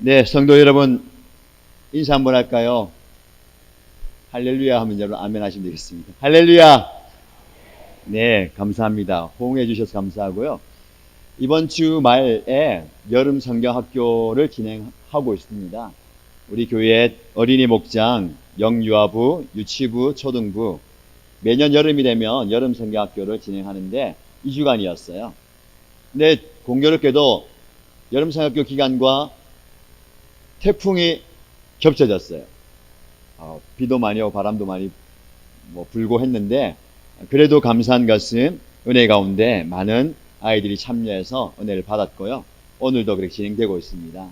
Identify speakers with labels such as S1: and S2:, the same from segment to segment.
S1: 네, 성도 여러분, 인사 한번 할까요? 할렐루야 하면 여러분 아멘 하시면 되겠습니다. 할렐루야! 네, 감사합니다. 호응해 주셔서 감사하고요. 이번 주 말에 여름 성경학교를 진행하고 있습니다. 우리 교회 어린이 목장, 영유아부, 유치부, 초등부 매년 여름이 되면 여름 성경학교를 진행하는데 2주간이었어요. 근데 공교롭게도 여름 성경학교 기간과 태풍이 겹쳐졌어요. 비도 많이 오고 바람도 많이 불고 했는데 그래도 감사한 것은 은혜 가운데 많은 아이들이 참여해서 은혜를 받았고요. 오늘도 그렇게 진행되고 있습니다.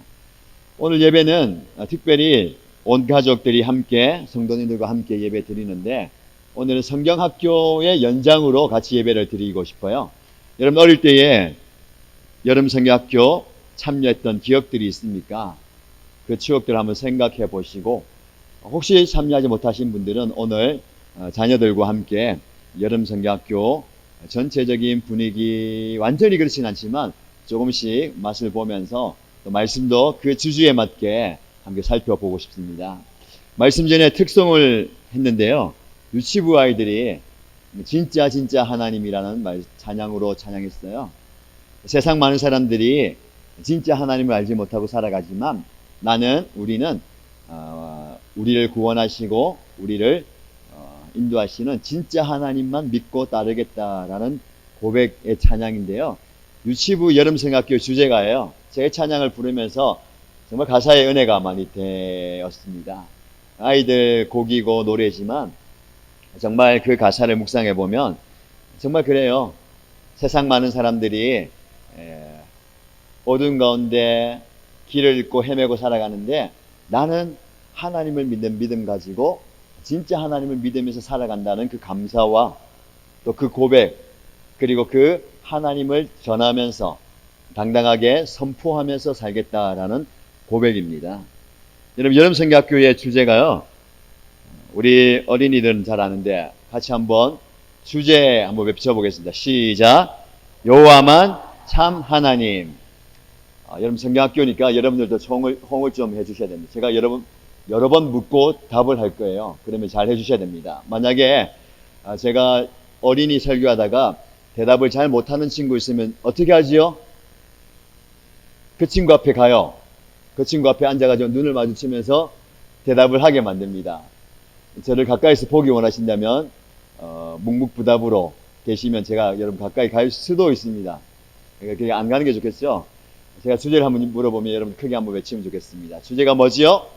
S1: 오늘 예배는 특별히 온 가족들이 함께 성도님들과 함께 예배 드리는데 오늘은 성경학교의 연장으로 같이 예배를 드리고 싶어요. 여러분 어릴 때에 여름 성경학교 참여했던 기억들이 있습니까? 그 추억들을 한번 생각해 보시고 혹시 참여하지 못하신 분들은 오늘 자녀들과 함께 여름 성경학교 전체적인 분위기 완전히 그렇진 않지만 조금씩 맛을 보면서 또 말씀도 그 주주에 맞게 함께 살펴보고 싶습니다. 말씀 전에 특송을 했는데요. 유치부 아이들이 진짜 하나님이라는 찬양으로 찬양했어요. 세상 많은 사람들이 진짜 하나님을 알지 못하고 살아가지만 우리는 우리를 구원하시고 우리를 인도하시는 진짜 하나님만 믿고 따르겠다라는 고백의 찬양인데요. 유치부 여름성경학교 주제가예요. 제 찬양을 부르면서 정말 가사의 은혜가 많이 되었습니다. 아이들 곡이고 노래지만 정말 그 가사를 묵상해 보면 정말 그래요. 세상 많은 사람들이 어두운 가운데 길을 잃고 헤매고 살아가는데 나는 하나님을 믿는 믿음 가지고 진짜 하나님을 믿으면서 살아간다는 그 감사와 또 그 고백 그리고 그 하나님을 전하면서 당당하게 선포하면서 살겠다라는 고백입니다. 여러분 여름성경학교의 주제가요. 우리 어린이들은 잘 아는데 같이 한번 주제 한번 외쳐보겠습니다. 시작. 여호와만 참 하나님. 여러분 성경학교니까 여러분들도 호응을 좀 해주셔야 됩니다. 제가 여러 번 묻고 답을 할 거예요. 그러면 잘 해주셔야 됩니다. 만약에 제가 어린이 설교하다가 대답을 잘 못하는 친구 있으면 어떻게 하지요? 그 친구 앞에 가요. 그 친구 앞에 앉아가지고 눈을 마주치면서 대답을 하게 만듭니다. 저를 가까이서 보기 원하신다면 묵묵부답으로 계시면 제가 여러분 가까이 갈 수도 있습니다. 그러니까 안 가는 게 좋겠죠? 제가 주제를 한번 물어보면 여러분 크게 한번 외치면 좋겠습니다. 주제가 뭐지요?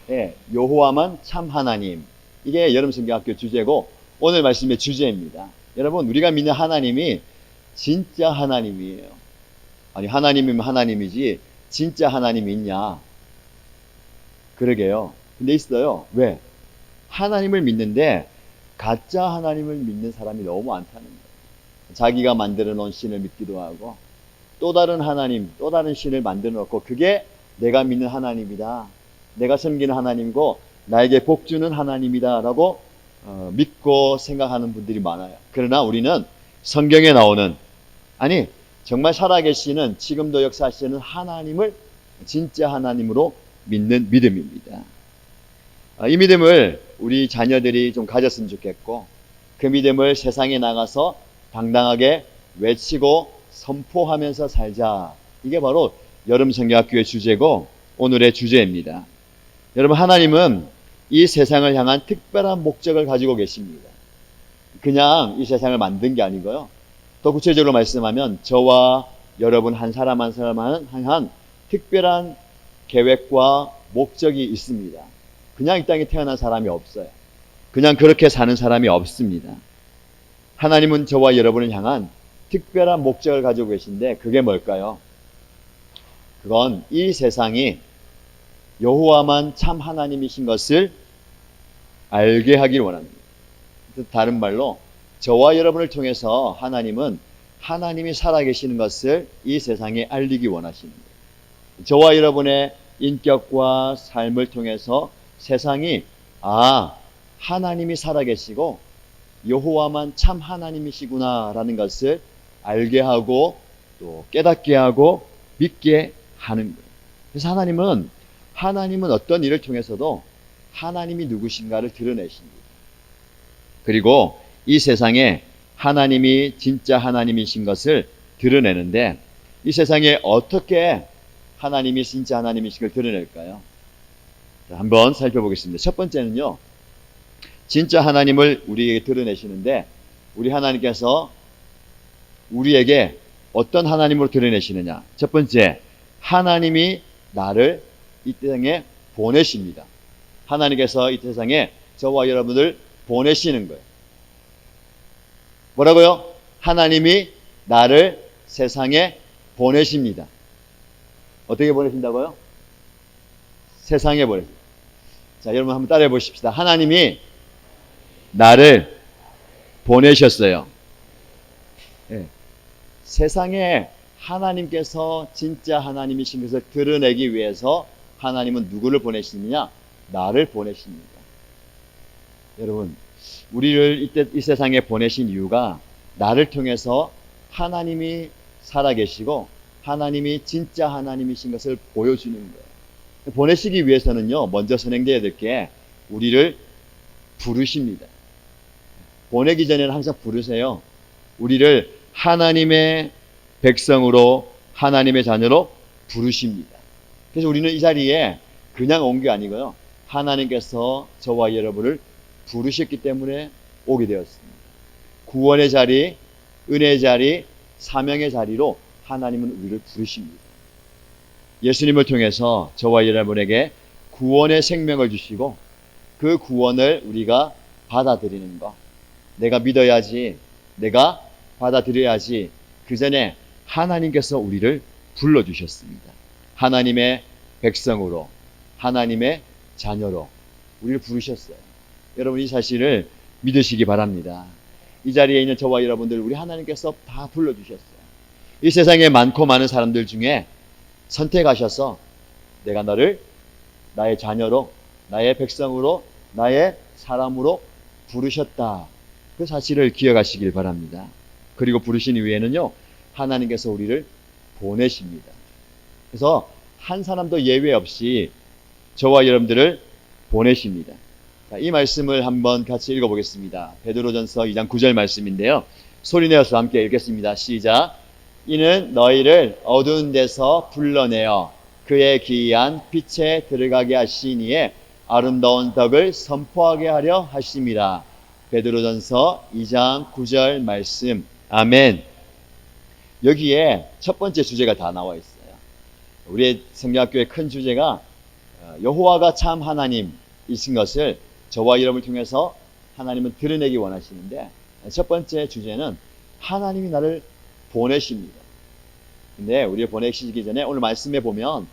S1: 네, 여호와만 참 하나님. 이게 여름성경학교 주제고 오늘 말씀의 주제입니다. 여러분 우리가 믿는 하나님이 진짜 하나님이에요. 아니 하나님이면 하나님이지 진짜 하나님이 있냐? 그러게요. 근데 있어요. 왜? 하나님을 믿는데 가짜 하나님을 믿는 사람이 너무 많다는 거예요. 자기가 만들어 놓은 신을 믿기도 하고 또 다른 하나님, 또 다른 신을 만들어 놓고 그게 내가 믿는 하나님이다. 내가 섬기는 하나님이고 나에게 복 주는 하나님이다 라고 믿고 생각하는 분들이 많아요. 그러나 우리는 성경에 나오는 아니 정말 살아계시는 지금도 역사하시는 하나님을 진짜 하나님으로 믿는 믿음입니다. 이 믿음을 우리 자녀들이 좀 가졌으면 좋겠고 그 믿음을 세상에 나가서 당당하게 외치고 선포하면서 살자. 이게 바로 여름성경학교의 주제고 오늘의 주제입니다. 여러분 하나님은 이 세상을 향한 특별한 목적을 가지고 계십니다. 그냥 이 세상을 만든 게 아니고요. 더 구체적으로 말씀하면 저와 여러분 한 사람 한 사람을 향한 특별한 계획과 목적이 있습니다. 그냥 이 땅에 태어난 사람이 없어요. 그냥 그렇게 사는 사람이 없습니다. 하나님은 저와 여러분을 향한 특별한 목적을 가지고 계신데 그게 뭘까요? 그건 이 세상이 여호와만 참 하나님이신 것을 알게 하길 원합니다. 다른 말로 저와 여러분을 통해서 하나님은 하나님이 살아계시는 것을 이 세상에 알리기 원하시는 거예요. 저와 여러분의 인격과 삶을 통해서 세상이 하나님이 살아계시고 여호와만 참 하나님이시구나 라는 것을 알게 하고 또 깨닫게 하고 믿게 하는 거예요. 그래서 하나님은 어떤 일을 통해서도 하나님이 누구신가를 드러내십니다. 그리고 이 세상에 하나님이 진짜 하나님이신 것을 드러내는데, 이 세상에 어떻게 하나님이 진짜 하나님이신 걸 드러낼까요? 한번 살펴보겠습니다. 첫 번째는요, 진짜 하나님을 우리에게 드러내시는데, 우리 하나님께서 우리에게 어떤 하나님으로 드러내시느냐. 첫 번째, 하나님이 나를 이 세상에 보내십니다. 하나님께서 이 세상에 저와 여러분을 보내시는 거예요. 뭐라고요? 하나님이 나를 세상에 보내십니다. 어떻게 보내신다고요? 세상에 보내십니다. 자, 여러분 한번 따라해 보십시다. 하나님이 나를 보내셨어요. 네. 세상에 하나님께서 진짜 하나님이신 것을 드러내기 위해서 하나님은 누구를 보내시느냐? 나를 보내십니다. 여러분, 우리를 이 세상에 보내신 이유가 나를 통해서 하나님이 살아계시고 하나님이 진짜 하나님이신 것을 보여주는 거예요. 보내시기 위해서는요, 먼저 선행되어야 될 게 우리를 부르십니다. 보내기 전에는 항상 부르세요. 우리를 하나님의 백성으로, 하나님의 자녀로 부르십니다. 그래서 우리는 이 자리에 그냥 온 게 아니고요, 하나님께서 저와 여러분을 부르셨기 때문에 오게 되었습니다. 구원의 자리, 은혜의 자리, 사명의 자리로 하나님은 우리를 부르십니다. 예수님을 통해서 저와 여러분에게 구원의 생명을 주시고 그 구원을 우리가 받아들이는 것, 내가 믿어야지, 내가 받아들여야지, 그 전에 하나님께서 우리를 불러주셨습니다. 하나님의 백성으로, 하나님의 자녀로 우리를 부르셨어요. 여러분, 이 사실을 믿으시기 바랍니다. 이 자리에 있는 저와 여러분들, 우리 하나님께서 다 불러주셨어요. 이 세상에 많고 많은 사람들 중에 선택하셔서 내가 너를 나의 자녀로, 나의 백성으로, 나의 사람으로 부르셨다. 그 사실을 기억하시길 바랍니다. 그리고 부르신 이후에는요, 하나님께서 우리를 보내십니다. 그래서 한 사람도 예외 없이 저와 여러분들을 보내십니다. 자, 이 말씀을 한번 같이 읽어보겠습니다. 베드로전서 2장 9절 말씀인데요. 소리내어서 함께 읽겠습니다. 시작. 이는 너희를 어두운 데서 불러내어 그의 기이한 빛에 들어가게 하시니에 아름다운 덕을 선포하게 하려 하심이라. 베드로전서 2장 9절 말씀. 아멘. 여기에 첫 번째 주제가 다 나와 있어요. 우리의 성경학교의 큰 주제가 여호와가 참 하나님이신 것을 저와 여러분을 통해서 하나님은 드러내기 원하시는데, 첫 번째 주제는 하나님이 나를 보내십니다. 근데 우리를 보내시기 전에 오늘 말씀에 보면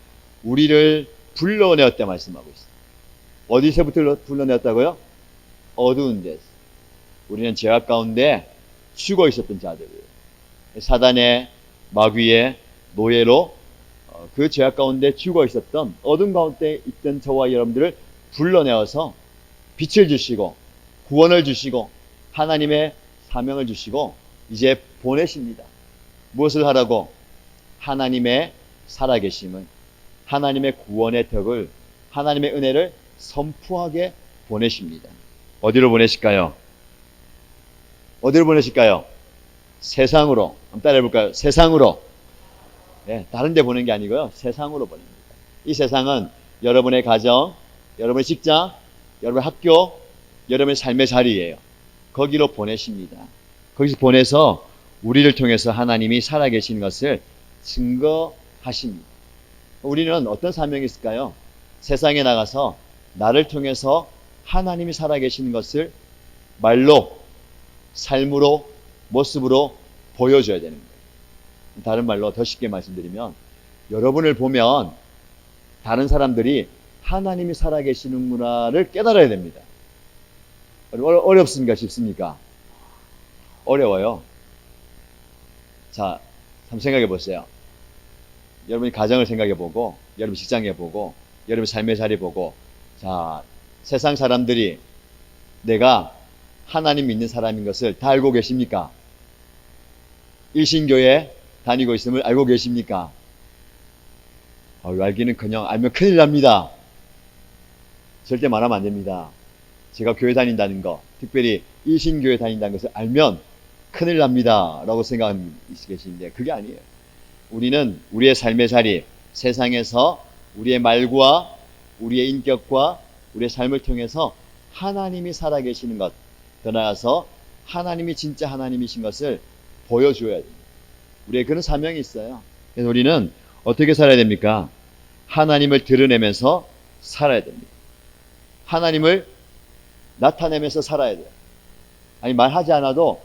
S1: 우리를 불러내었다 말씀하고 있어요. 어디서부터 불러내었다고요? 어두운 데서. 우리는 죄악 가운데 죽어 있었던 자들이에요. 사단의 마귀의 노예로 그 죄악 가운데 죽어 있었던, 어둠 가운데 있던 저와 여러분들을 불러내어서 빛을 주시고 구원을 주시고 하나님의 사명을 주시고 이제 보내십니다. 무엇을 하라고? 하나님의 살아계심을, 하나님의 구원의 덕을, 하나님의 은혜를 선포하게 보내십니다. 어디로 보내실까요? 어디로 보내실까요? 세상으로. 한번 따라해볼까요? 세상으로. 네, 다른 데 보낸 게 아니고요, 세상으로 보냅니다. 이 세상은 여러분의 가정, 여러분의 직장, 여러분의 학교, 여러분의 삶의 자리예요. 거기로 보내십니다. 거기서 보내서 우리를 통해서 하나님이 살아계신 것을 증거하십니다. 우리는 어떤 사명이 있을까요? 세상에 나가서 나를 통해서 하나님이 살아계신 것을 말로, 삶으로, 모습으로 보여줘야 되는 거예요. 다른 말로 더 쉽게 말씀드리면, 여러분을 보면 다른 사람들이 하나님이 살아계시는구나를 깨달아야 됩니다. 어렵습니까? 쉽습니까? 어려워요. 자, 한번 생각해 보세요. 여러분이 가정을 생각해 보고, 여러분 직장에 보고, 여러분 삶의 자리 보고, 자, 세상 사람들이 내가 하나님 믿는 사람인 것을 다 알고 계십니까? 일신교회 다니고 있음을 알고 계십니까? 알기는커녕 알면 큰일 납니다. 절대 말하면 안 됩니다. 제가 교회 다닌다는 거, 특별히 일신교회 다닌다는 것을 알면 큰일 납니다 라고 생각하는 분이 계시는데 그게 아니에요. 우리는 우리의 삶의 자리, 세상에서 우리의 말과 우리의 인격과 우리의 삶을 통해서 하나님이 살아계시는 것, 더 나아가서 하나님이 진짜 하나님이신 것을 보여줘야 됩니다. 우리의 그런 사명이 있어요. 그래서 우리는 어떻게 살아야 됩니까? 하나님을 드러내면서 살아야 됩니다. 하나님을 나타내면서 살아야 돼요. 아니 말하지 않아도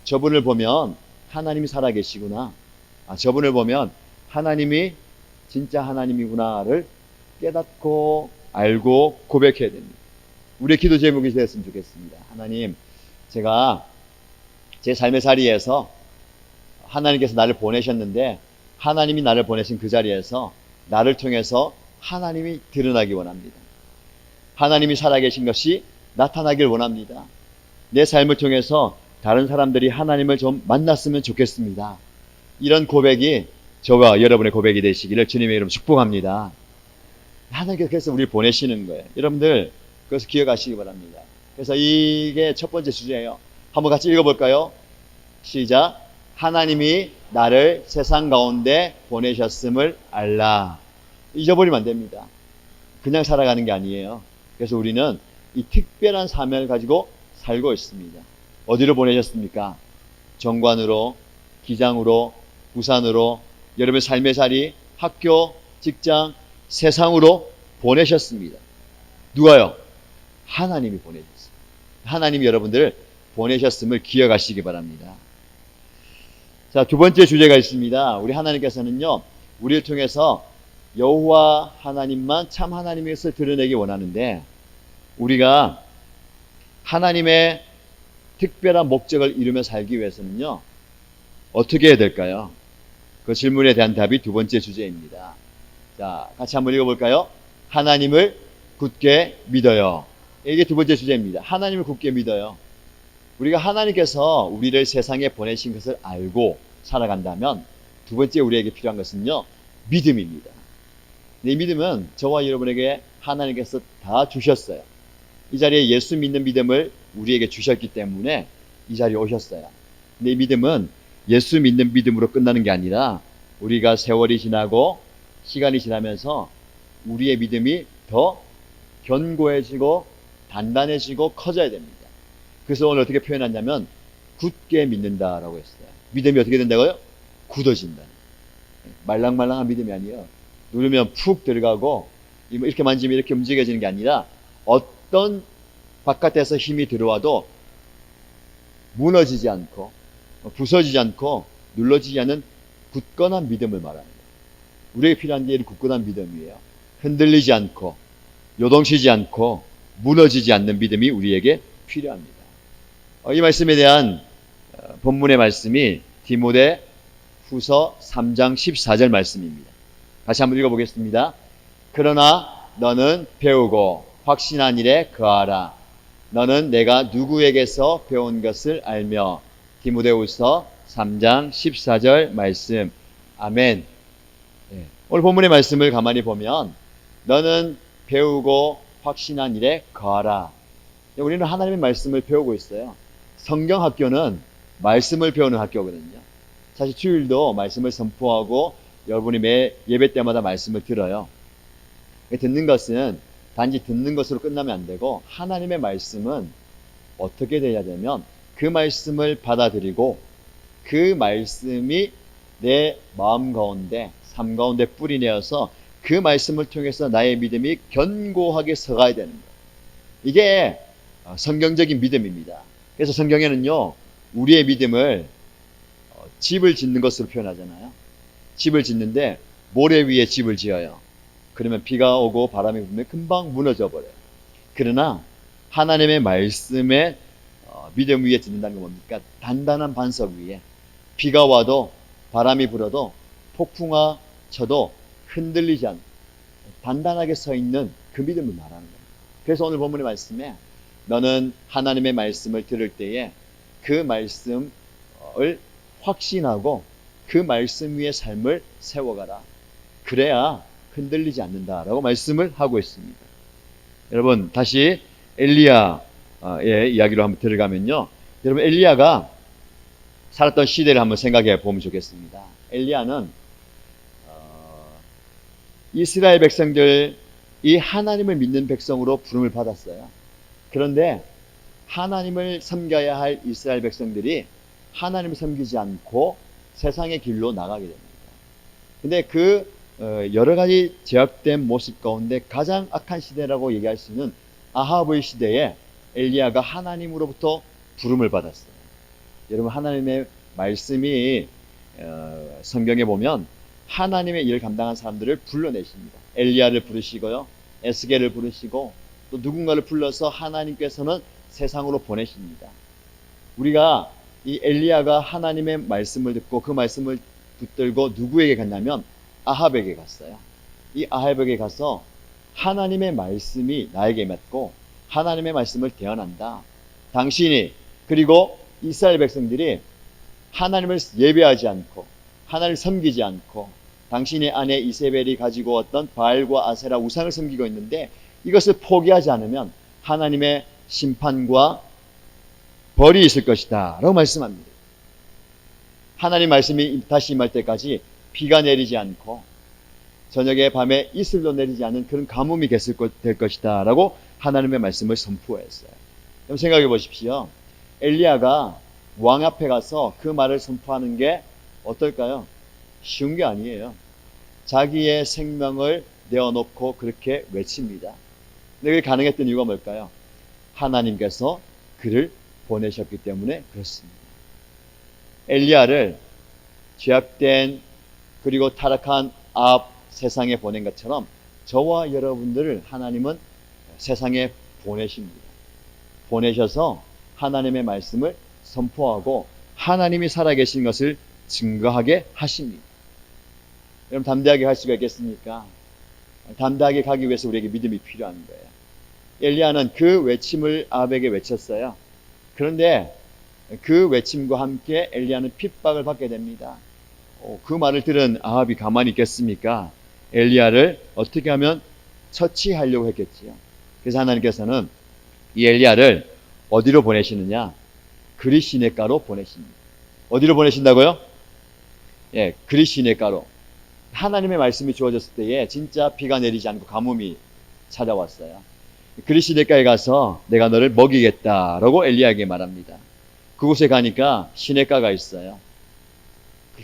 S1: 저분을 보면 하나님이 살아계시구나. 저분을 보면 하나님이 진짜 하나님이구나를 깨닫고 알고 고백해야 됩니다. 우리의 기도 제목이 되었으면 좋겠습니다. 하나님, 제가 제 삶의 자리에서 하나님께서 나를 보내셨는데 하나님이 나를 보내신 그 자리에서 나를 통해서 하나님이 드러나기 원합니다. 하나님이 살아계신 것이 나타나길 원합니다. 내 삶을 통해서 다른 사람들이 하나님을 좀 만났으면 좋겠습니다. 이런 고백이 저와 여러분의 고백이 되시기를 주님의 이름으로 축복합니다. 하나님께서 그래서 우리를 보내시는 거예요. 여러분들 그것을 기억하시기 바랍니다. 그래서 이게 첫 번째 주제예요. 한번 같이 읽어볼까요? 시작. 하나님이 나를 세상 가운데 보내셨음을 알라. 잊어버리면 안 됩니다. 그냥 살아가는 게 아니에요. 그래서 우리는 이 특별한 사명을 가지고 살고 있습니다. 어디로 보내셨습니까? 정관으로, 기장으로, 부산으로, 여러분의 삶의 자리, 학교, 직장, 세상으로 보내셨습니다. 누가요? 하나님이 보내셨습니다. 하나님이 여러분들을 보내셨음을 기억하시기 바랍니다. 자, 두 번째 주제가 있습니다. 우리 하나님께서는요, 우리를 통해서 여호와 하나님만 참 하나님의 것을 드러내기 원하는데 우리가 하나님의 특별한 목적을 이루며 살기 위해서는요, 어떻게 해야 될까요? 그 질문에 대한 답이 두 번째 주제입니다. 자, 같이 한번 읽어볼까요? 하나님을 굳게 믿어요. 이게 두 번째 주제입니다. 하나님을 굳게 믿어요. 우리가 하나님께서 우리를 세상에 보내신 것을 알고 살아간다면 두 번째 우리에게 필요한 것은요, 믿음입니다. 이 믿음은 저와 여러분에게 하나님께서 다 주셨어요. 이 자리에 예수 믿는 믿음을 우리에게 주셨기 때문에 이 자리에 오셨어요. 근데 이 믿음은 예수 믿는 믿음으로 끝나는 게 아니라 우리가 세월이 지나고 시간이 지나면서 우리의 믿음이 더 견고해지고 단단해지고 커져야 됩니다. 그래서 오늘 어떻게 표현하냐면 굳게 믿는다라고 했어요. 믿음이 어떻게 된다고요? 굳어진다. 말랑말랑한 믿음이 아니에요. 누르면 푹 들어가고 이렇게 만지면 이렇게 움직여지는 게 아니라 어떤 바깥에서 힘이 들어와도 무너지지 않고 부서지지 않고 눌러지지 않는 굳건한 믿음을 말합니다. 우리에게 필요한 게 이런 굳건한 믿음이에요. 흔들리지 않고 요동치지 않고 무너지지 않는 믿음이 우리에게 필요합니다. 이 말씀에 대한 본문의 말씀이 디모데 후서 3장 14절 말씀입니다. 다시 한번 읽어보겠습니다. 그러나 너는 배우고 확신한 일에 거하라. 너는 내가 누구에게서 배운 것을 알며. 디모데후서 3장 14절 말씀. 아멘. 오늘 본문의 말씀을 가만히 보면 너는 배우고 확신한 일에 거하라. 우리는 하나님의 말씀을 배우고 있어요. 성경학교는 말씀을 배우는 학교거든요. 사실 주일도 말씀을 선포하고 여러분이 매 예배 때마다 말씀을 들어요. 듣는 것은 단지 듣는 것으로 끝나면 안 되고 하나님의 말씀은 어떻게 돼야 되면 그 말씀을 받아들이고 그 말씀이 내 마음 가운데 삶 가운데 뿌리내어서 그 말씀을 통해서 나의 믿음이 견고하게 서가야 되는 거예요. 이게 성경적인 믿음입니다. 그래서 성경에는요, 우리의 믿음을 집을 짓는 것으로 표현하잖아요. 집을 짓는데 모래 위에 집을 지어요. 그러면 비가 오고 바람이 불면 금방 무너져 버려요. 그러나 하나님의 말씀에 믿음 위에 짓는다는 건 뭡니까? 단단한 반석 위에 비가 와도 바람이 불어도 폭풍아 쳐도 흔들리지 않고 단단하게 서 있는 그 믿음을 말하는 거예요. 그래서 오늘 본문의 말씀에 너는 하나님의 말씀을 들을 때에 그 말씀을 확신하고 그 말씀 위에 삶을 세워가라. 그래야 흔들리지 않는다라고 말씀을 하고 있습니다. 여러분 다시 엘리야의 이야기로 한번 들어가면요. 여러분 엘리야가 살았던 시대를 한번 생각해 보면 좋겠습니다. 엘리야는 이스라엘 백성들이 하나님을 믿는 백성으로 부름을 받았어요. 그런데 하나님을 섬겨야 할 이스라엘 백성들이 하나님을 섬기지 않고 세상의 길로 나가게 됩니다. 근데 그 여러 가지 제약된 모습 가운데 가장 악한 시대라고 얘기할 수 있는 아합의 시대에 엘리야가 하나님으로부터 부름을 받았어요. 여러분 하나님의 말씀이 성경에 보면 하나님의 일을 감당한 사람들을 불러내십니다. 엘리야를 부르시고요, 에스겔을 부르시고 또 누군가를 불러서 하나님께서는 세상으로 보내십니다. 우리가 이 엘리야가 하나님의 말씀을 듣고 그 말씀을 붙들고 누구에게 갔냐면 아합에게 갔어요. 이 아합에게 가서 하나님의 말씀이 나에게 맺고 하나님의 말씀을 대언한다. 당신이 그리고 이스라엘 백성들이 하나님을 예배하지 않고 하나님을 섬기지 않고 당신의 아내 이세벨이 가지고 왔던 바알과 아세라 우상을 섬기고 있는데 이것을 포기하지 않으면 하나님의 심판과 벌이 있을 것이다 라고 말씀합니다. 하나님 말씀이 다시 임할 때까지 비가 내리지 않고 저녁에 밤에 이슬도 내리지 않는 그런 가뭄이 될 것이다 라고 하나님의 말씀을 선포했어요. 여러분 생각해 보십시오. 엘리야가 왕 앞에 가서 그 말을 선포하는 게 어떨까요? 쉬운 게 아니에요. 자기의 생명을 내어놓고 그렇게 외칩니다. 근데 그게 가능했던 이유가 뭘까요? 하나님께서 그를 보내셨기 때문에 그렇습니다. 엘리야를 죄악된 그리고 타락한 아합 세상에 보낸 것처럼 저와 여러분들을 하나님은 세상에 보내십니다. 보내셔서 하나님의 말씀을 선포하고 하나님이 살아계신 것을 증거하게 하십니다. 여러분 담대하게 갈 수가 있겠습니까? 담대하게 가기 위해서 우리에게 믿음이 필요한 거예요. 엘리야는 그 외침을 아합에게 외쳤어요. 그런데 그 외침과 함께 엘리야는 핍박을 받게 됩니다. 그 말을 들은 아합이 가만히 있겠습니까? 엘리야를 어떻게 하면 처치하려고 했겠지요. 그래서 하나님께서는 이 엘리야를 어디로 보내시느냐? 그리 시냇가로 보내십니다. 어디로 보내신다고요? 예, 그리 시냇가로. 하나님의 말씀이 주어졌을 때에 진짜 비가 내리지 않고 가뭄이 찾아왔어요. 그리 시냇가에 가서 내가 너를 먹이겠다라고 엘리야에게 말합니다. 그곳에 가니까 시냇가가 있어요.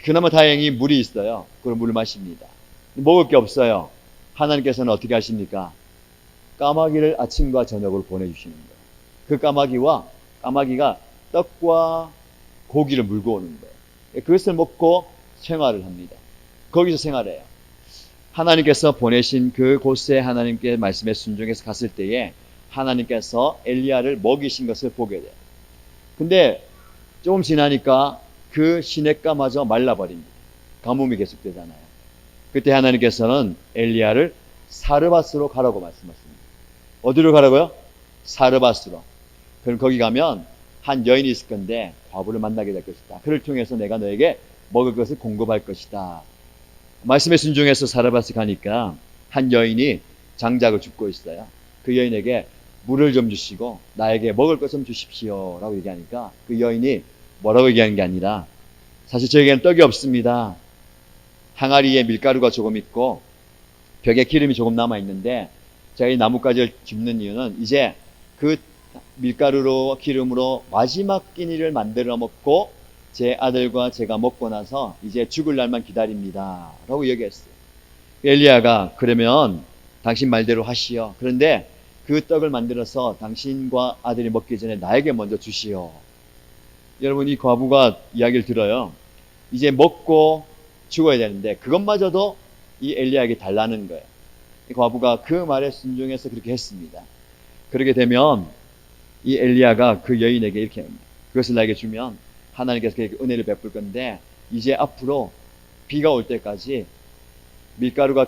S1: 그나마 다행히 물이 있어요. 그걸 물을 마십니다. 먹을 게 없어요. 하나님께서는 어떻게 하십니까? 까마귀를 아침과 저녁으로 보내주시는 거예요. 그 까마귀가 떡과 고기를 물고 오는 거예요. 그것을 먹고 생활을 합니다. 거기서 생활해요. 하나님께서 보내신 그곳에 하나님께 말씀에 순종해서 갔을 때에 하나님께서 엘리야를 먹이신 것을 보게 돼요. 근데 조금 지나니까 그 시냇가마저 말라버립니다. 가뭄이 계속되잖아요. 그때 하나님께서는 엘리야를 사르밧으로 가라고 말씀하십니다. 어디로 가라고요? 사르밧으로. 그럼 거기 가면 한 여인이 있을 건데 과부를 만나게 될 것이다. 그를 통해서 내가 너에게 먹을 것을 공급할 것이다. 말씀에 순종해서 사르밧에 가니까 한 여인이 장작을 줍고 있어요. 그 여인에게 물을 좀 주시고 나에게 먹을 것 좀 주십시오 라고 얘기하니까 그 여인이 뭐라고 얘기하는 게 아니라 사실 저에게는 떡이 없습니다. 항아리에 밀가루가 조금 있고 벽에 기름이 조금 남아있는데 제가 이 나뭇가지를 줍는 이유는 이제 그 밀가루로 기름으로 마지막 끼니를 만들어 먹고 제 아들과 제가 먹고 나서 이제 죽을 날만 기다립니다 라고 얘기했어요. 엘리야가 그러면 당신 말대로 하시오. 그런데 그 떡을 만들어서 당신과 아들이 먹기 전에 나에게 먼저 주시오. 여러분 이 과부가 이야기를 들어요. 이제 먹고 죽어야 되는데 그것마저도 이 엘리야에게 달라는 거예요. 이 과부가 그 말에 순종해서 그렇게 했습니다. 그렇게 되면 이 엘리야가 그 여인에게 이렇게 합니다. 그것을 나에게 주면 하나님께서 그에게 은혜를 베풀 건데 이제 앞으로 비가 올 때까지 밀가루가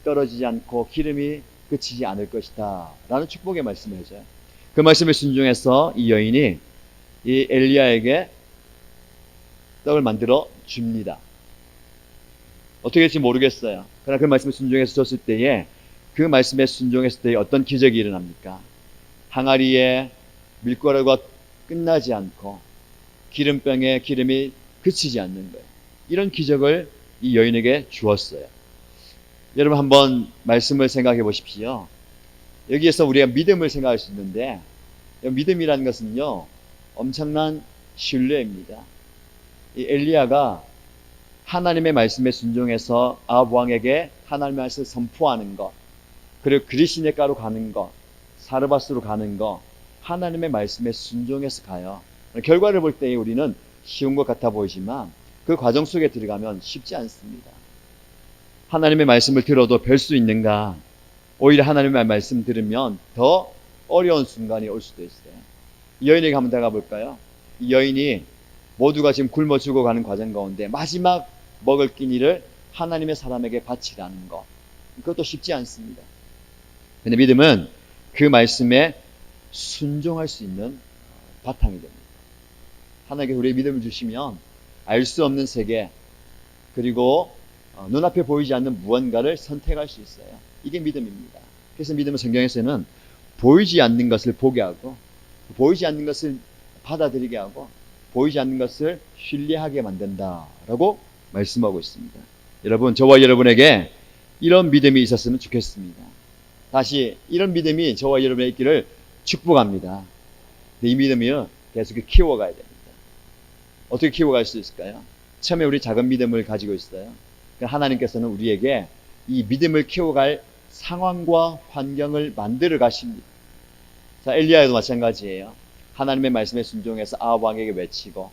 S1: 떨어지지 않고 기름이 그치지 않을 것이다 라는 축복의 말씀을 해줘요. 그 말씀에 순종해서 이 여인이 이 엘리야에게 떡을 만들어 줍니다. 어떻게 될지 모르겠어요. 그러나 그 말씀에 순종해서 줬을 때에 그 말씀에 순종했을 때에 어떤 기적이 일어납니까? 항아리에 밀가루가 끝나지 않고 기름병에 기름이 그치지 않는 거예요. 이런 기적을 이 여인에게 주었어요. 여러분 한번 말씀을 생각해 보십시오. 여기에서 우리가 믿음을 생각할 수 있는데 믿음이라는 것은요 엄청난 신뢰입니다. 이 엘리야가 하나님의 말씀에 순종해서 아합 왕에게 하나님의 말씀을 선포하는 것, 그리고 그리시네가로 가는 것, 사르밧으로 가는 것, 하나님의 말씀에 순종해서 가요. 결과를 볼 때 우리는 쉬운 것 같아 보이지만 그 과정 속에 들어가면 쉽지 않습니다. 하나님의 말씀을 들어도 별 수 있는가? 오히려 하나님의 말씀 들으면 더 어려운 순간이 올 수도 있어요. 이 여인에게 한번 다가가 볼까요? 이 여인이 모두가 지금 굶어 죽어가는 과정 가운데 마지막 먹을 끼니를 하나님의 사람에게 바치라는 것, 그것도 쉽지 않습니다. 근데 믿음은 그 말씀에 순종할 수 있는 바탕이 됩니다. 하나님께서 우리의 믿음을 주시면 알 수 없는 세계, 그리고 눈앞에 보이지 않는 무언가를 선택할 수 있어요. 이게 믿음입니다. 그래서 믿음은 성경에서는 보이지 않는 것을 보게 하고, 보이지 않는 것을 받아들이게 하고, 보이지 않는 것을 신뢰하게 만든다라고 말씀하고 있습니다. 여러분, 저와 여러분에게 이런 믿음이 있었으면 좋겠습니다. 다시 이런 믿음이 저와 여러분의 있기를 축복합니다. 이 믿음이요 계속 키워가야 됩니다. 어떻게 키워갈 수 있을까요? 처음에 우리 작은 믿음을 가지고 있어요. 하나님께서는 우리에게 이 믿음을 키워갈 상황과 환경을 만들어 가십니다. 자, 엘리야도 마찬가지예요. 하나님의 말씀에 순종해서 아합 왕에게 외치고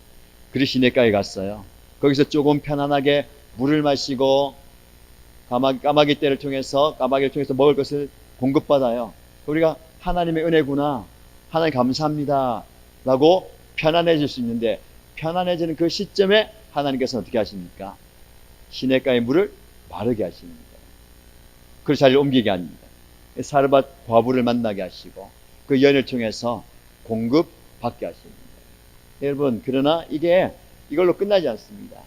S1: 그리 시내가에 갔어요. 거기서 조금 편안하게 물을 마시고 까마귀 떼를 통해서 까마귀를 통해서 먹을 것을 공급받아요. 우리가 하나님의 은혜구나, 하나님 감사합니다 라고 편안해질 수 있는데, 편안해지는 그 시점에 하나님께서는 어떻게 하십니까? 시내가의 물을 마르게 하십니다. 그 자리를 옮기게 합니다. 사르밧 과부를 만나게 하시고 그 여인을 통해서 공급받게 하십니다. 여러분, 그러나 이걸로 끝나지 않습니다.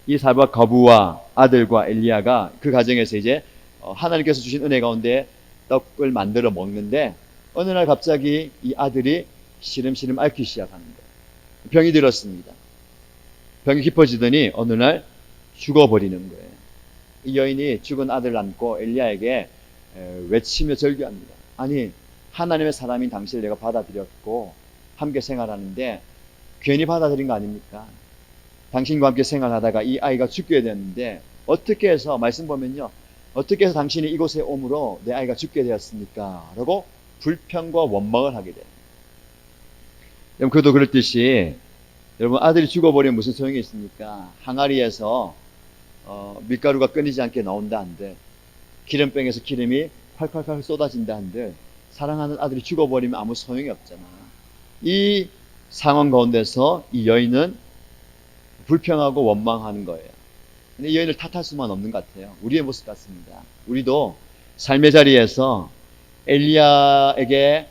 S1: 이 사르밧 과부와 아들과 엘리야가 그 가정에서 이제 하나님께서 주신 은혜 가운데 떡을 만들어 먹는데, 어느 날 갑자기 이 아들이 시름시름 앓기 시작하는 거예요. 병이 들었습니다. 병이 깊어지더니 어느 날 죽어버리는 거예요. 이 여인이 죽은 아들을 안고 엘리야에게 외치며 절규합니다. 아니, 하나님의 사람인 당신을 내가 받아들였고 함께 생활하는데 괜히 받아들인 거 아닙니까? 당신과 함께 생활하다가 이 아이가 죽게 되었는데 어떻게 해서, 말씀 보면요, 어떻게 해서 당신이 이곳에 오므로 내 아이가 죽게 되었습니까? 라고 불평과 원망을 하게 됩니다. 여러분, 그도 그렇듯이 여러분, 아들이 죽어버리면 무슨 소용이 있습니까? 항아리에서 밀가루가 끊이지 않게 나온다 한들, 기름병에서 기름이 콸콸콸 쏟아진다 한들, 사랑하는 아들이 죽어버리면 아무 소용이 없잖아. 이 상황 가운데서 이 여인은 불평하고 원망하는 거예요. 근데 이 여인을 탓할 수만 없는 것 같아요. 우리의 모습 같습니다. 우리도 삶의 자리에서 엘리야에게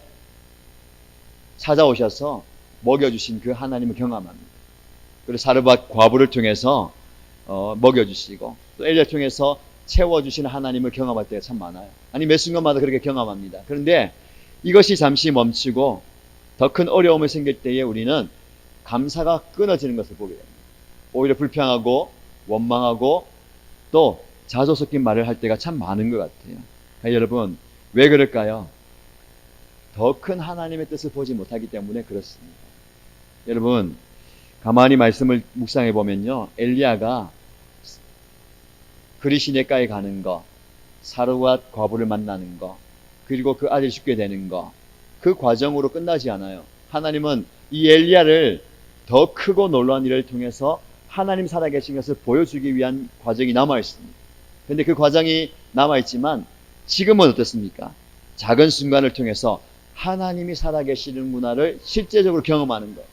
S1: 찾아오셔서 먹여주신 그 하나님을 경험합니다. 그리고 사르밧 과부를 통해서 먹여주시고 또 엘리야를 통해서 채워주시는 하나님을 경험할 때가 참 많아요. 아니, 매 순간마다 그렇게 경험합니다. 그런데 이것이 잠시 멈추고 더 큰 어려움이 생길 때에 우리는 감사가 끊어지는 것을 보게 됩니다. 오히려 불평하고 원망하고 또 자조 섞인 말을 할 때가 참 많은 것 같아요. 여러분, 왜 그럴까요? 더 큰 하나님의 뜻을 보지 못하기 때문에 그렇습니다. 여러분, 가만히 말씀을 묵상해 보면요, 엘리야가 그리시네가에 가는 거, 사르밧 과부를 만나는 거, 그리고 그 아들이 죽게 되는 거, 그 과정으로 끝나지 않아요. 하나님은 이 엘리야를 더 크고 놀라운 일을 통해서 하나님 살아계신 것을 보여주기 위한 과정이 남아있습니다. 그런데 그 과정이 남아있지만 지금은 어떻습니까? 작은 순간을 통해서 하나님이 살아계시는구나를 실제적으로 경험하는 거예요.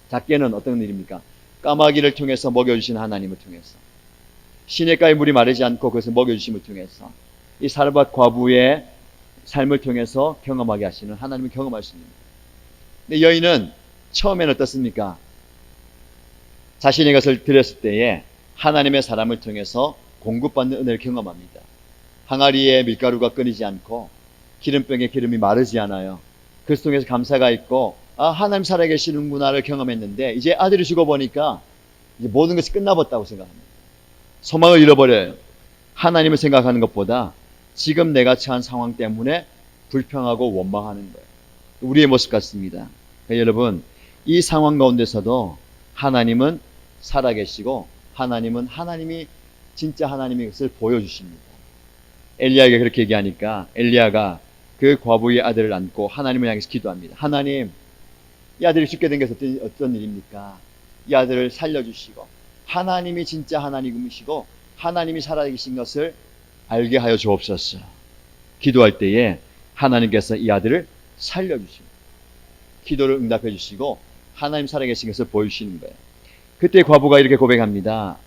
S1: 작게는 어떤 일입니까? 까마귀를 통해서 먹여주시는 하나님을 통해서, 시내가의 물이 마르지 않고 그것을 먹여주심을 통해서, 이 사르밧 과부의 삶을 통해서 경험하게 하시는 하나님을 경험할 수 있는 거예요. 근데 여인은 처음에는 어떻습니까? 자신의 것을 드렸을 때에 하나님의 사람을 통해서 공급받는 은혜를 경험합니다. 항아리에 밀가루가 끊이지 않고 기름병에 기름이 마르지 않아요. 그래서 통해서 감사가 있고 하나님 살아계시는구나를 경험했는데 이제 아들이 죽어보니까 이제 모든 것이 끝나버렸다고 생각합니다. 소망을 잃어버려요. 하나님을 생각하는 것보다 지금 내가 처한 상황 때문에 불평하고 원망하는 거예요. 우리의 모습 같습니다. 그러니까 여러분, 이 상황 가운데서도 하나님은 살아계시고 하나님이 진짜 하나님의 것을 보여주십니다. 엘리야에게 그렇게 얘기하니까 엘리야가 그 과부의 아들을 안고 하나님을 향해서 기도합니다. 하나님, 이 아들이 죽게 된 것은 어떤 일입니까? 이 아들을 살려주시고 하나님이 진짜 하나님이시고 하나님이 살아계신 것을 알게 하여 주옵소서. 기도할 때에 하나님께서 이 아들을 살려주시고 기도를 응답해 주시고 하나님 살아계신 것을 보여주시는 거예요. 그때 과부가 이렇게 고백합니다.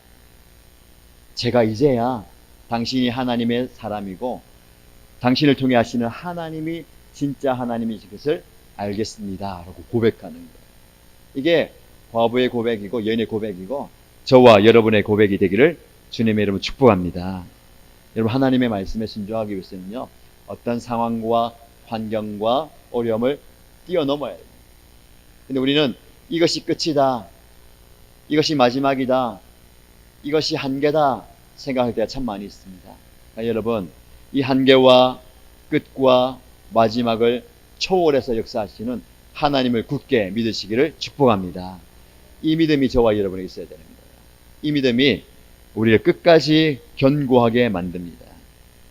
S1: 제가 이제야 당신이 하나님의 사람이고 당신을 통해 하시는 하나님이 진짜 하나님이신 것을 알겠습니다 라고 고백하는 거예요. 이게 과부의 고백이고 여인의 고백이고 저와 여러분의 고백이 되기를 주님의 이름으로 축복합니다. 여러분, 하나님의 말씀에 순종하기 위해서는요, 어떤 상황과 환경과 어려움을 뛰어넘어야 돼요. 근데 우리는 이것이 끝이다, 이것이 마지막이다, 이것이 한계다 생각할 때가 참 많이 있습니다. 그러니까 여러분, 이 한계와 끝과 마지막을 초월해서 역사하시는 하나님을 굳게 믿으시기를 축복합니다. 이 믿음이 저와 여러분에게 있어야 되는 거예요. 이 믿음이 우리를 끝까지 견고하게 만듭니다.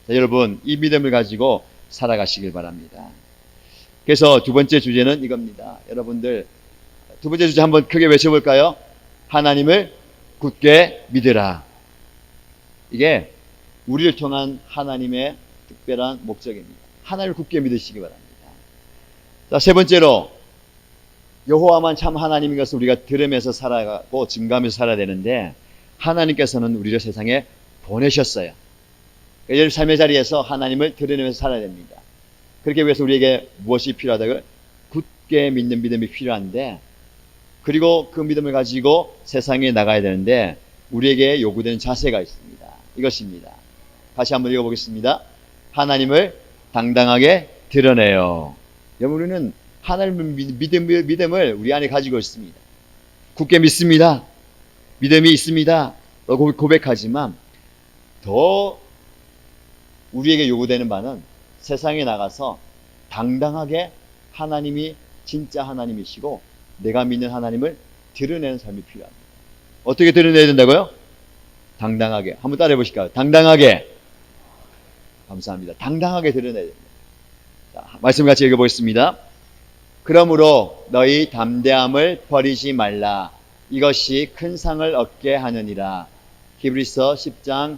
S1: 자, 여러분, 이 믿음을 가지고 살아가시길 바랍니다. 그래서 두 번째 주제는 이겁니다. 여러분들, 두 번째 주제 한번 크게 외쳐볼까요? 하나님을 굳게 믿으라. 이게 우리를 통한 하나님의 특별한 목적입니다. 하나님을 굳게 믿으시기 바랍니다. 자, 세 번째로 여호와만 참 하나님인 것을 우리가 들으면서 살아가고 증거하면서 살아야 되는데 하나님께서는 우리를 세상에 보내셨어요. 그러니까 삶의 자리에서 하나님을 드러내면서 살아야 됩니다. 그렇게 위해서 우리에게 무엇이 필요하다고? 굳게 믿는 믿음이 필요한데, 그리고 그 믿음을 가지고 세상에 나가야 되는데 우리에게 요구되는 자세가 있습니다. 이것입니다. 다시 한번 읽어보겠습니다. 하나님을 당당하게 드러내요. 여러분, 우리는 하나님의 믿음을 우리 안에 가지고 있습니다. 굳게 믿습니다. 믿음이 있습니다. 고백하지만 더 우리에게 요구되는 바는 세상에 나가서 당당하게 하나님이 진짜 하나님이시고 내가 믿는 하나님을 드러내는 삶이 필요합니다. 어떻게 드러내야 된다고요? 당당하게. 한번 따라해 보실까요? 당당하게. 감사합니다. 당당하게 드러내야 됩니다. 자, 말씀 같이 읽어보겠습니다. 그러므로 너희 담대함을 버리지 말라. 이것이 큰 상을 얻게 하느니라. 히브리서 10장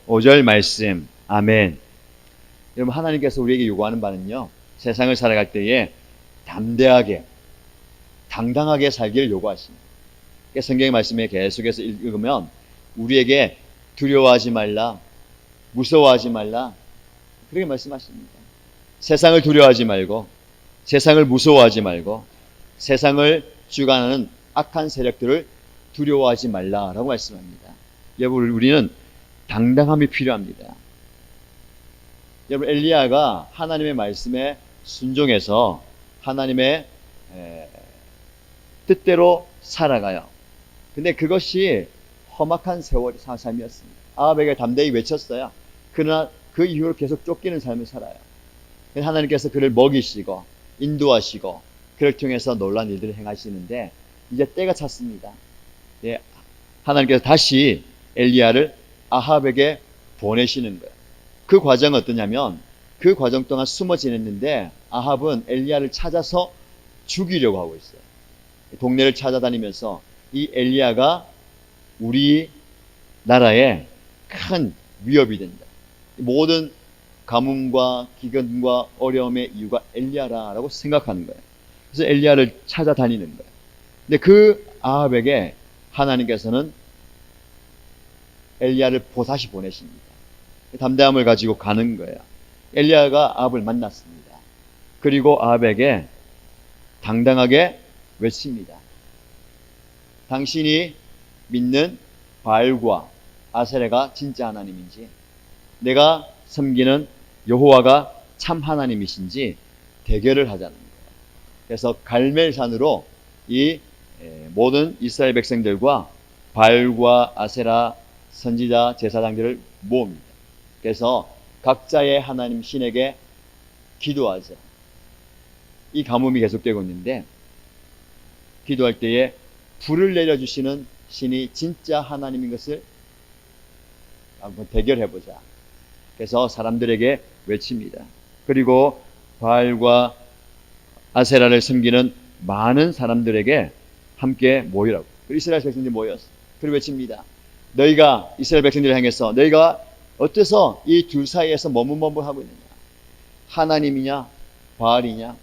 S1: 35절 말씀. 아멘. 여러분, 하나님께서 우리에게 요구하는 바는요, 세상을 살아갈 때에 담대하게, 당당하게 살기를 요구하십니다. 성경의 말씀에 계속해서 읽으면 우리에게 두려워하지 말라, 무서워하지 말라, 그렇게 말씀하십니다. 세상을 두려워하지 말고, 세상을 무서워하지 말고, 세상을 주관하는 악한 세력들을 두려워하지 말라라고 말씀합니다. 여러분, 우리는 당당함이 필요합니다. 여러분, 엘리야가 하나님의 말씀에 순종해서 하나님의 뜻대로 살아가요. 근데 그것이 험악한 세월의 삶이었습니다. 아합에게 담대히 외쳤어요. 그러나 그 이후로 계속 쫓기는 삶을 살아요. 하나님께서 그를 먹이시고 인도하시고 그를 통해서 놀라운 일들을 행하시는데 이제 때가 찼습니다. 예, 하나님께서 다시 엘리야를 아합에게 보내시는 거예요. 그 과정은 어떠냐면 그 과정 동안 숨어 지냈는데 아합은 엘리야를 찾아서 죽이려고 하고 있어요. 동네를 찾아다니면서 이 엘리야가 우리 나라에 큰 위협이 된다. 모든 가뭄과 기근과 어려움의 이유가 엘리야라고 생각하는 거예요. 그래서 엘리야를 찾아다니는 거예요. 근데 그 아합에게 하나님께서는 엘리야를 다시 보내십니다. 담대함을 가지고 가는 거예요. 엘리야가 아합을 만났습니다. 그리고 아합에게 당당하게 외칩니다. 당신이 믿는 바알과 아세라가 진짜 하나님인지, 내가 섬기는 여호와가 참 하나님이신지 대결을 하자는 거예요. 그래서 갈멜산으로 이 모든 이스라엘 백성들과 바알과 아세라 선지자 제사장들을 모읍니다. 그래서 각자의 하나님 신에게 기도하자. 이 가뭄이 계속되고 있는데 기도할 때에 불을 내려주시는 신이 진짜 하나님인 것을 한번 대결해보자. 그래서 사람들에게 외칩니다. 그리고 바알과 아세라를 섬기는 많은 사람들에게 함께 모이라고. 이스라엘 백성들이 모였어. 그리고 외칩니다. 너희가 이스라엘 백성들을 향해서 너희가 어때서 이 둘 사이에서 머뭇머뭇하고 있느냐? 하나님이냐 바알이냐?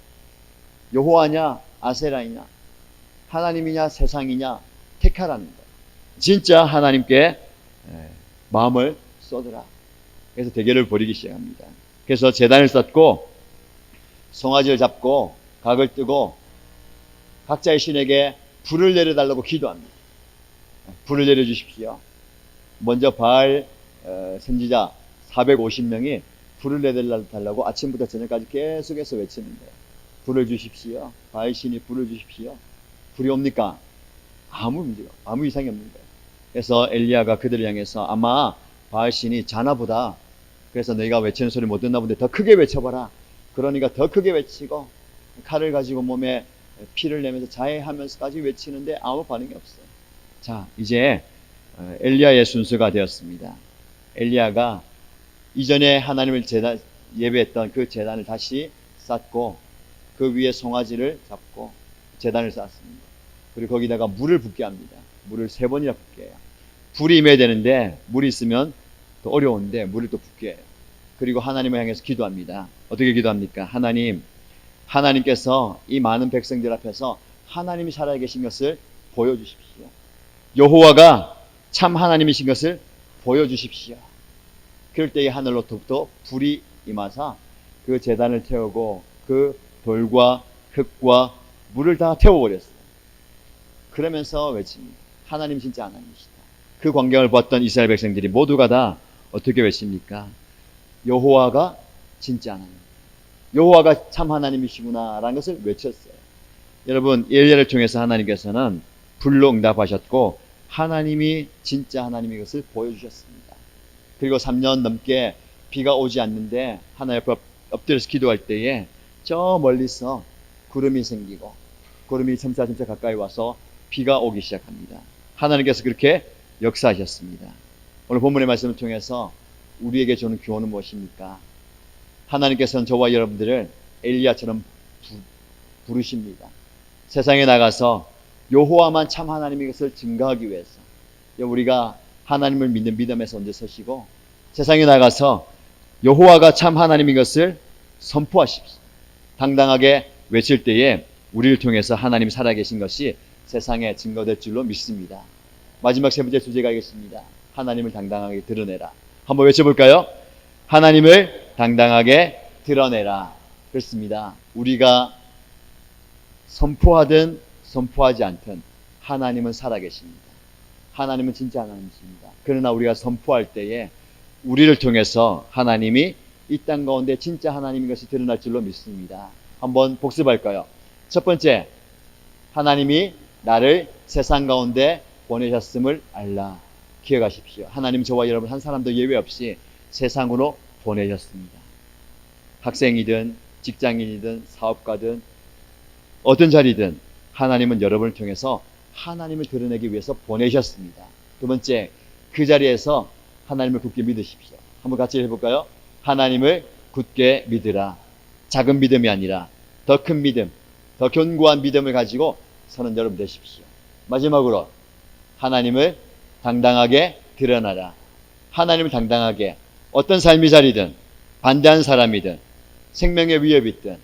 S1: 여호와냐 아세라이냐? 하나님이냐 세상이냐? 택하라는 거예요. 진짜 하나님께 마음을 쏟으라. 그래서 대결을 벌이기 시작합니다. 그래서 제단을 쌓고 송아지를 잡고 각을 뜨고 각자의 신에게 불을 내려달라고 기도합니다. 불을 내려주십시오. 먼저 바알 선지자 450명이 불을 내려달라고 아침부터 저녁까지 계속해서 외치는데 불을 주십시오. 바알 신이 불을 주십시오. 불이 옵니까? 아무 이상이 없는 거예요. 그래서 엘리야가 그들을 향해서 아마 바알 신이 자나 보다. 그래서 너희가 외치는 소리 못 듣나 본데 더 크게 외쳐봐라. 그러니까 더 크게 외치고 칼을 가지고 몸에 피를 내면서 자해하면서까지 외치는데 아무 반응이 없어요. 자, 이제 엘리야의 순서가 되었습니다. 엘리야가 이전에 하나님을 예배했던 그 제단을 다시 쌓고 그 위에 송아지를 잡고 제단을 쌓았습니다. 그리고 거기다가 물을 붓게 합니다. 물을 3번이나 붓게 해요. 불이 임해야 되는데 물이 있으면 더 어려운데 물을 또 붓게 해요. 그리고 하나님을 향해서 기도합니다. 어떻게 기도합니까? 하나님께서 이 많은 백성들 앞에서 하나님이 살아계신 것을 보여주십시오. 여호와가 참 하나님이신 것을 보여주십시오. 그럴 때에 하늘로부터 불이 임하사 그 제단을 태우고 그 돌과 흙과 물을 다 태워버렸어요. 그러면서 외칩니다. 하나님 진짜 하나님이시다. 그 광경을 봤던 이스라엘 백성들이 모두가 다 어떻게 외칩니까? 여호와가 진짜 하나님, 여호와가 참 하나님이시구나 라는 것을 외쳤어요. 여러분, 엘리야를 통해서 하나님께서는 불로 응답하셨고 하나님이 진짜 하나님인 것을 보여주셨습니다. 그리고 3년 넘게 비가 오지 않는데 하나님 앞에 엎드려서 기도할 때에 저 멀리서 구름이 생기고 구름이 점차점차 가까이 와서 비가 오기 시작합니다. 하나님께서 그렇게 역사하셨습니다. 오늘 본문의 말씀을 통해서 우리에게 주는 교훈은 무엇입니까? 하나님께서는 저와 여러분들을 엘리야처럼 부르십니다. 세상에 나가서 여호와만 참 하나님인 것을 증거하기 위해서 우리가 하나님을 믿는 믿음에서 언제 서시고 세상에 나가서 여호와가 참 하나님인 것을 선포하십시오. 당당하게 외칠 때에 우리를 통해서 하나님이 살아계신 것이 세상에 증거될 줄로 믿습니다. 마지막 3번째 주제가 있겠습니다. 하나님을 당당하게 드러내라. 한번 외쳐볼까요? 하나님을 당당하게 드러내라. 그렇습니다. 우리가 선포하든 선포하지 않든 하나님은 살아계십니다. 하나님은 진짜 하나님이십니다. 그러나 우리가 선포할 때에 우리를 통해서 하나님이 이 땅 가운데 진짜 하나님인 것이 드러날 줄로 믿습니다. 한번 복습할까요? 첫 번째, 하나님이 나를 세상 가운데 보내셨음을 알라. 기억하십시오. 하나님 저와 여러분 한 사람도 예외 없이 세상으로 보내셨습니다. 학생이든 직장인이든 사업가든 어떤 자리든 하나님은 여러분을 통해서 하나님을 드러내기 위해서 보내셨습니다. 두 번째, 그 자리에서 하나님을 굳게 믿으십시오. 한번 같이 해볼까요? 하나님을 굳게 믿으라. 작은 믿음이 아니라 더 큰 믿음, 더 견고한 믿음을 가지고 서는 여러분 되십시오. 마지막으로 하나님을 당당하게 드러나라. 하나님을 당당하게 어떤 삶의 자리든 반대하는 사람이든 생명의 위협이 있든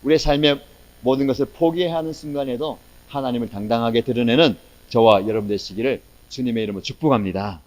S1: 우리의 삶의 모든 것을 포기해야 하는 순간에도 하나님을 당당하게 드러내는 저와 여러분 되시기를 주님의 이름으로 축복합니다.